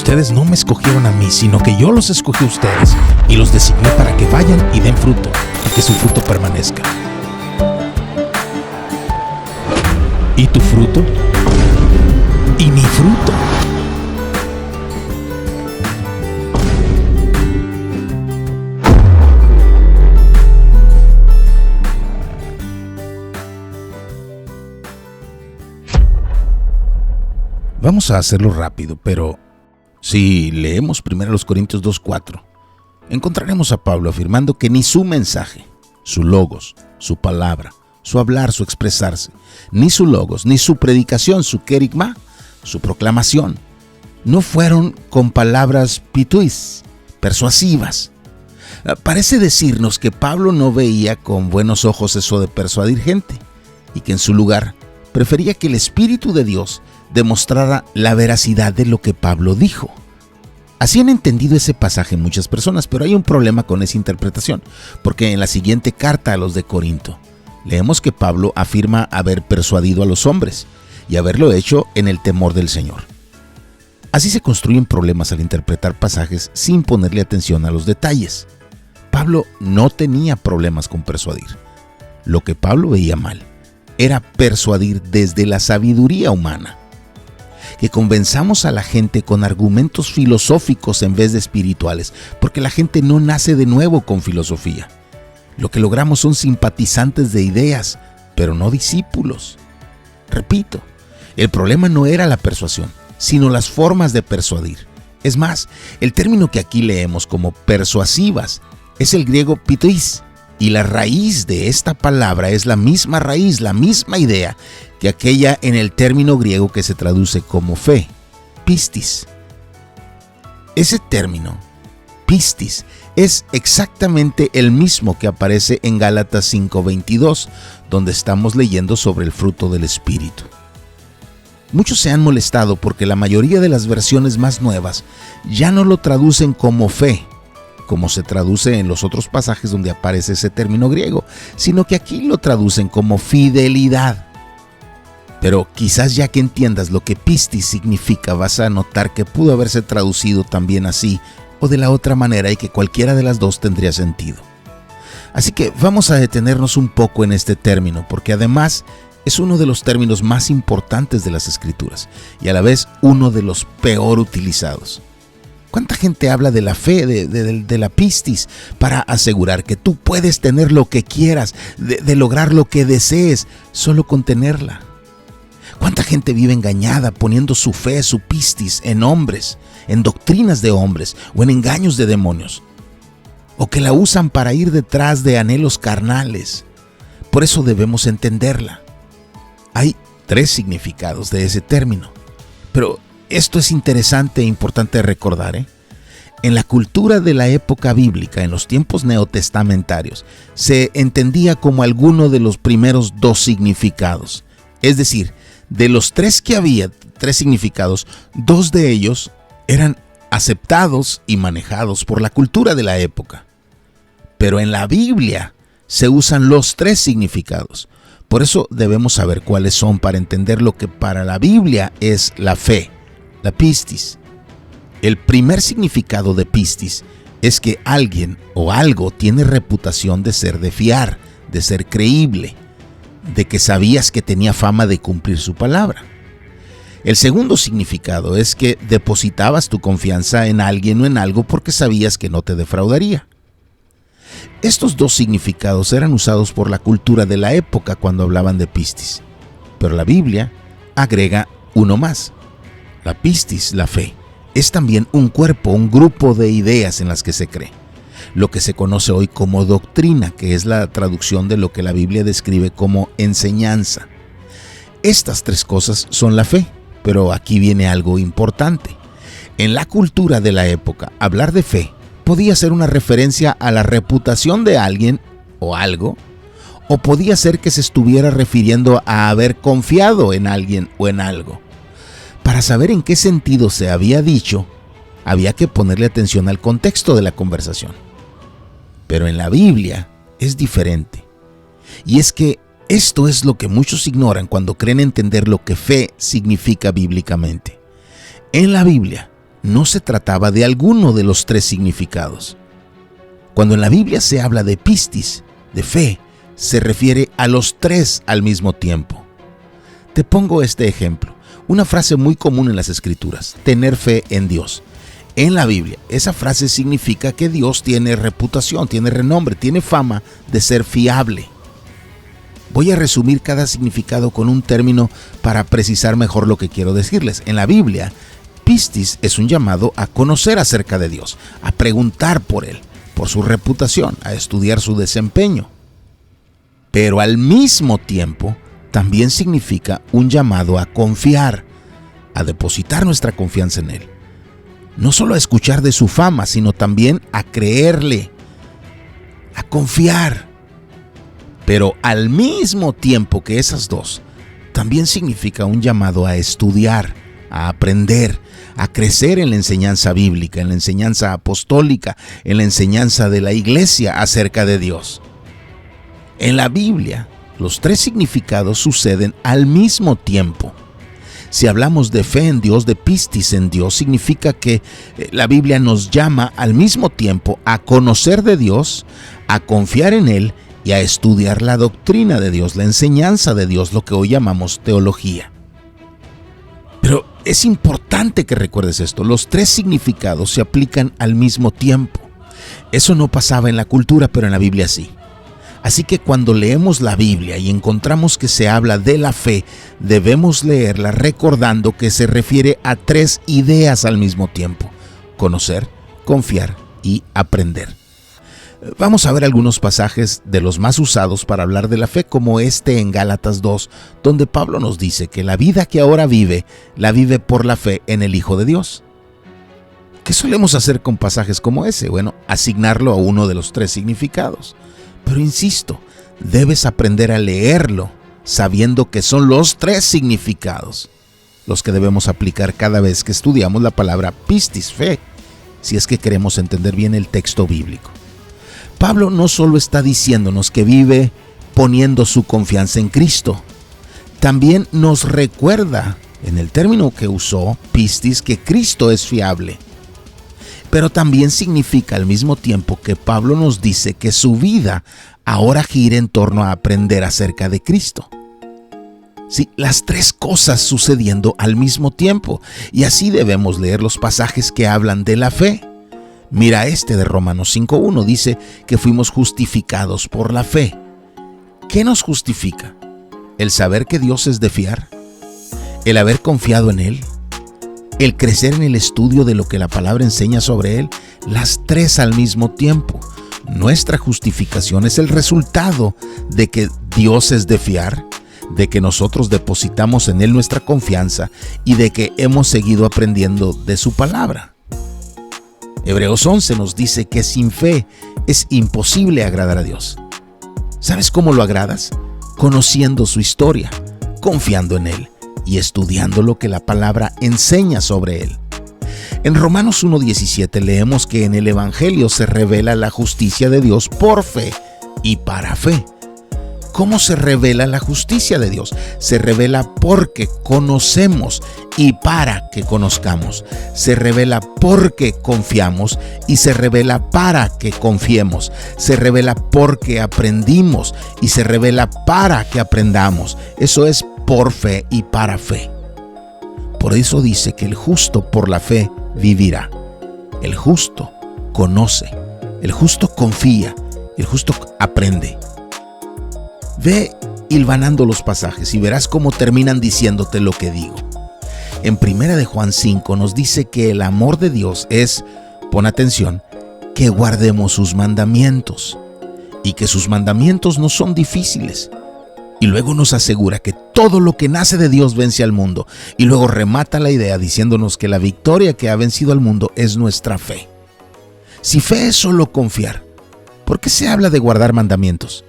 Ustedes no me escogieron a mí, sino que yo los escogí a ustedes y los designé para que vayan y den fruto y que su fruto permanezca. ¿Y tu fruto? ¿Y mi fruto? Vamos a hacerlo rápido, pero si leemos 1 Corintios 2:4, encontraremos a Pablo afirmando que ni su mensaje, su logos, su palabra, su hablar, su expresarse, ni su logos, ni su predicación, su kerigma, su proclamación, no fueron con palabras pituis, persuasivas. Parece decirnos que Pablo no veía con buenos ojos eso de persuadir gente y que en su lugar prefería que el Espíritu de Dios demostrara la veracidad de lo que Pablo dijo. Así han entendido ese pasaje muchas personas, pero hay un problema con esa interpretación, porque en la siguiente carta a los de Corinto, leemos que Pablo afirma haber persuadido a los hombres y haberlo hecho en el temor del Señor. Así se construyen problemas al interpretar pasajes sin ponerle atención a los detalles. Pablo no tenía problemas con persuadir. Lo que Pablo veía mal era persuadir desde la sabiduría humana. Que convenzamos a la gente con argumentos filosóficos en vez de espirituales, porque la gente no nace de nuevo con filosofía. Lo que logramos son simpatizantes de ideas, pero no discípulos. Repito, el problema no era la persuasión, sino las formas de persuadir. Es más, el término que aquí leemos como persuasivas es el griego pitois, y la raíz de esta palabra es la misma raíz, la misma idea que aquella en el término griego que se traduce como fe, pistis. Ese término, pistis, es exactamente el mismo que aparece en Gálatas 5:22, donde estamos leyendo sobre el fruto del Espíritu. Muchos se han molestado porque la mayoría de las versiones más nuevas ya no lo traducen como fe, como se traduce en los otros pasajes donde aparece ese término griego, sino que aquí lo traducen como fidelidad. Pero quizás ya que entiendas lo que pistis significa, vas a notar que pudo haberse traducido también así o de la otra manera y que cualquiera de las dos tendría sentido. Así que vamos a detenernos un poco en este término, porque además es uno de los términos más importantes de las Escrituras y a la vez uno de los peor utilizados. ¿Cuánta gente habla de la fe, de la pistis, para asegurar que tú puedes tener lo que quieras, de lograr lo que desees, solo con tenerla? ¿Cuánta gente vive engañada poniendo su fe, su pistis, en hombres, en doctrinas de hombres o en engaños de demonios? O que la usan para ir detrás de anhelos carnales. Por eso debemos entenderla. Hay 3 significados de ese término, pero esto es interesante e importante recordar, En la cultura de la época bíblica, en los tiempos neotestamentarios, se entendía como alguno de los primeros 2 significados. Es decir, de los 3 que había, 3 significados, 2 de ellos eran aceptados y manejados por la cultura de la época. Pero en la Biblia se usan los 3 significados. Por eso debemos saber cuáles son para entender lo que para la Biblia es la fe. La pistis. El primer significado de pistis es que alguien o algo tiene reputación de ser de fiar, de ser creíble, de que sabías que tenía fama de cumplir su palabra. El segundo significado es que depositabas tu confianza en alguien o en algo porque sabías que no te defraudaría. Estos 2 significados eran usados por la cultura de la época cuando hablaban de pistis, pero la Biblia agrega uno más. La pistis, la fe, es también un cuerpo, un grupo de ideas en las que se cree. Lo que se conoce hoy como doctrina, que es la traducción de lo que la Biblia describe como enseñanza. Estas 3 cosas son la fe, pero aquí viene algo importante. En la cultura de la época, hablar de fe podía ser una referencia a la reputación de alguien o algo, o podía ser que se estuviera refiriendo a haber confiado en alguien o en algo. Para saber en qué sentido se había dicho, había que ponerle atención al contexto de la conversación. Pero en la Biblia es diferente. Y es que esto es lo que muchos ignoran cuando creen entender lo que fe significa bíblicamente. En la Biblia, no se trataba de alguno de los tres significados. Cuando en la Biblia se habla de pistis, de fe, se refiere a los tres al mismo tiempo. Te pongo este ejemplo, una frase muy común en las Escrituras: tener fe en Dios. En la Biblia, esa frase significa que Dios tiene reputación, tiene renombre, tiene fama de ser fiable. Voy a resumir cada significado con un término para precisar mejor lo que quiero decirles. En la Biblia, pistis es un llamado a conocer acerca de Dios, a preguntar por Él, por su reputación, a estudiar su desempeño. Pero al mismo tiempo, también significa un llamado a confiar, a depositar nuestra confianza en Él. No solo a escuchar de su fama, sino también a creerle, a confiar. Pero al mismo tiempo que esas dos, también significa un llamado a estudiar, a aprender, a crecer en la enseñanza bíblica, en la enseñanza apostólica, en la enseñanza de la iglesia acerca de Dios. En la Biblia, los tres significados suceden al mismo tiempo. Si hablamos de fe en Dios, de pistis en Dios, significa que la Biblia nos llama al mismo tiempo a conocer de Dios, a confiar en Él y a estudiar la doctrina de Dios, la enseñanza de Dios, lo que hoy llamamos teología. Pero es importante que recuerdes esto: los tres significados se aplican al mismo tiempo. Eso no pasaba en la cultura, pero en la Biblia sí. Así que cuando leemos la Biblia y encontramos que se habla de la fe, debemos leerla recordando que se refiere a tres ideas al mismo tiempo: conocer, confiar y aprender. Vamos a ver algunos pasajes de los más usados para hablar de la fe, como este en Gálatas 2, donde Pablo nos dice que la vida que ahora vive, la vive por la fe en el Hijo de Dios. ¿Qué solemos hacer con pasajes como ese? Bueno, asignarlo a uno de los tres significados. Pero insisto, debes aprender a leerlo sabiendo que son los tres significados los que debemos aplicar cada vez que estudiamos la palabra pistis, fe, si es que queremos entender bien el texto bíblico. Pablo no solo está diciéndonos que vive poniendo su confianza en Cristo, también nos recuerda, en el término que usó, pistis, que Cristo es fiable. Pero también significa al mismo tiempo que Pablo nos dice que su vida ahora gira en torno a aprender acerca de Cristo. Sí, las tres cosas sucediendo al mismo tiempo, y así debemos leer los pasajes que hablan de la fe. Mira este de Romanos 5:1, dice que fuimos justificados por la fe. ¿Qué nos justifica? ¿El saber que Dios es de fiar? ¿El haber confiado en Él? ¿El crecer en el estudio de lo que la palabra enseña sobre Él? Las tres al mismo tiempo. Nuestra justificación es el resultado de que Dios es de fiar, de que nosotros depositamos en Él nuestra confianza y de que hemos seguido aprendiendo de su palabra. Hebreos 11 nos dice que sin fe es imposible agradar a Dios. ¿Sabes cómo lo agradas? Conociendo su historia, confiando en Él y estudiando lo que la palabra enseña sobre Él. En Romanos 1:17 leemos que en el Evangelio se revela la justicia de Dios por fe y para fe. ¿Cómo se revela la justicia de Dios? Se revela porque conocemos y para que conozcamos. Se revela porque confiamos y se revela para que confiemos. Se revela porque aprendimos y se revela para que aprendamos. Eso es por fe y para fe. Por eso dice que el justo por la fe vivirá. El justo conoce, el justo confía, el justo aprende. Ve hilvanando los pasajes y verás cómo terminan diciéndote lo que digo. En 1 de Juan 5 nos dice que el amor de Dios es, pon atención, que guardemos sus mandamientos y que sus mandamientos no son difíciles. Y luego nos asegura que todo lo que nace de Dios vence al mundo. Y luego remata la idea diciéndonos que la victoria que ha vencido al mundo es nuestra fe. Si fe es solo confiar, ¿por qué se habla de guardar mandamientos?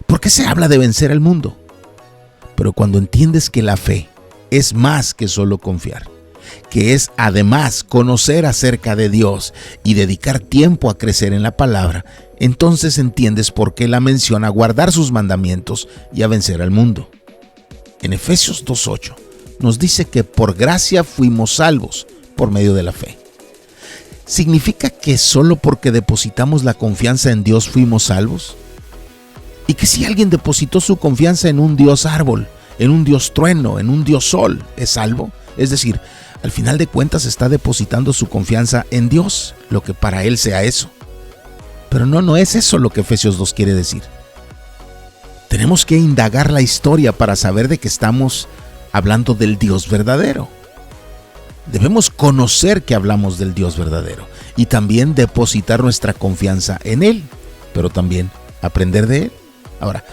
¿Por qué se habla de vencer al mundo? Pero cuando entiendes que la fe es más que solo confiar, que es además conocer acerca de Dios y dedicar tiempo a crecer en la palabra, entonces entiendes por qué la menciona guardar sus mandamientos y a vencer al mundo. En Efesios 2:8 nos dice que por gracia fuimos salvos, por medio de la fe. ¿Significa que solo porque depositamos la confianza en Dios fuimos salvos? ¿Y que si alguien depositó su confianza en un Dios árbol, en un Dios trueno, en un Dios sol, es salvo? Es decir, al final de cuentas está depositando su confianza en Dios, lo que para él sea eso. Pero no es eso lo que Efesios 2 quiere decir. Tenemos que indagar la historia para saber de qué estamos hablando del Dios verdadero. Debemos conocer que hablamos del Dios verdadero y también depositar nuestra confianza en Él, pero también aprender de Él. Ahora,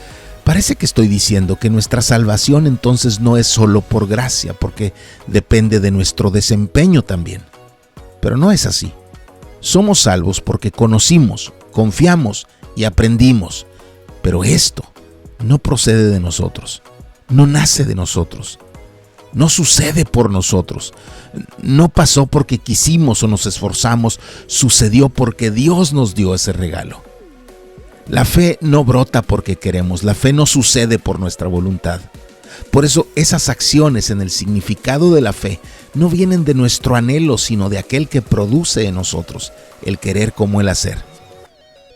parece que estoy diciendo que nuestra salvación entonces no es solo por gracia, porque depende de nuestro desempeño también. Pero no es así. Somos salvos porque conocimos, confiamos y aprendimos. Pero esto no procede de nosotros, no nace de nosotros, no sucede por nosotros, no pasó porque quisimos o nos esforzamos, sucedió porque Dios nos dio ese regalo. La fe no brota porque queremos, la fe no sucede por nuestra voluntad. Por eso esas acciones en el significado de la fe no vienen de nuestro anhelo, sino de aquel que produce en nosotros el querer como el hacer.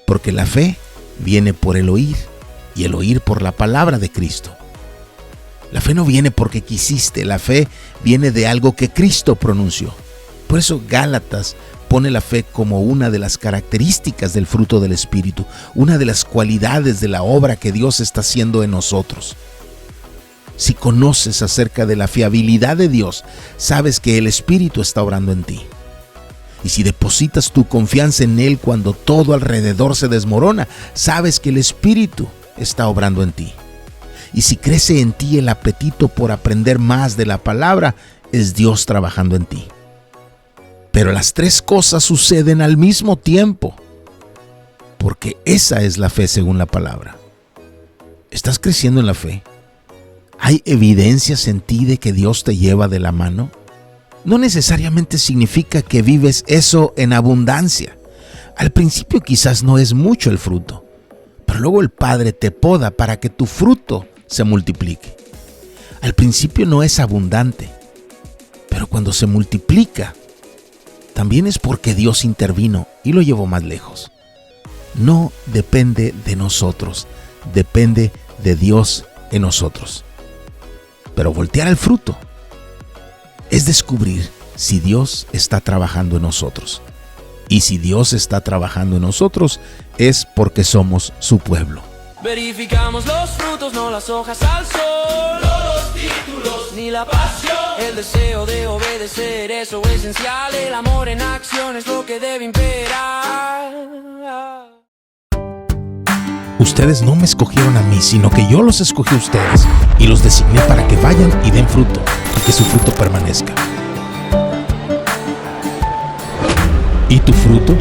Porque la fe viene por el oír y el oír por la palabra de Cristo. La fe no viene porque quisiste, la fe viene de algo que Cristo pronunció. Por eso Gálatas pone la fe como una de las características del fruto del Espíritu, una de las cualidades de la obra que Dios está haciendo en nosotros. Si conoces acerca de la fiabilidad de Dios, sabes que el Espíritu está obrando en ti. Y si depositas tu confianza en Él cuando todo alrededor se desmorona, sabes que el Espíritu está obrando en ti. Y si crece en ti el apetito por aprender más de la palabra, es Dios trabajando en ti. Pero las tres cosas suceden al mismo tiempo, porque esa es la fe según la palabra. ¿Estás creciendo en la fe? ¿Hay evidencias en ti de que Dios te lleva de la mano? No necesariamente significa que vives eso en abundancia. Al principio quizás no es mucho el fruto, pero luego el Padre te poda para que tu fruto se multiplique. Al principio no es abundante, pero cuando se multiplica, también es porque Dios intervino y lo llevó más lejos. No depende de nosotros, depende de Dios en nosotros. Pero voltear al fruto es descubrir si Dios está trabajando en nosotros. Y si Dios está trabajando en nosotros, es porque somos su pueblo. Verificamos los frutos, no las hojas al sol, no los títulos ni la pasión. El deseo de obedecer, eso es esencial. El amor en acción es lo que debe imperar. Ustedes no me escogieron a mí, sino que yo los escogí a ustedes y los designé para que vayan y den fruto y que su fruto permanezca. ¿Y tu fruto?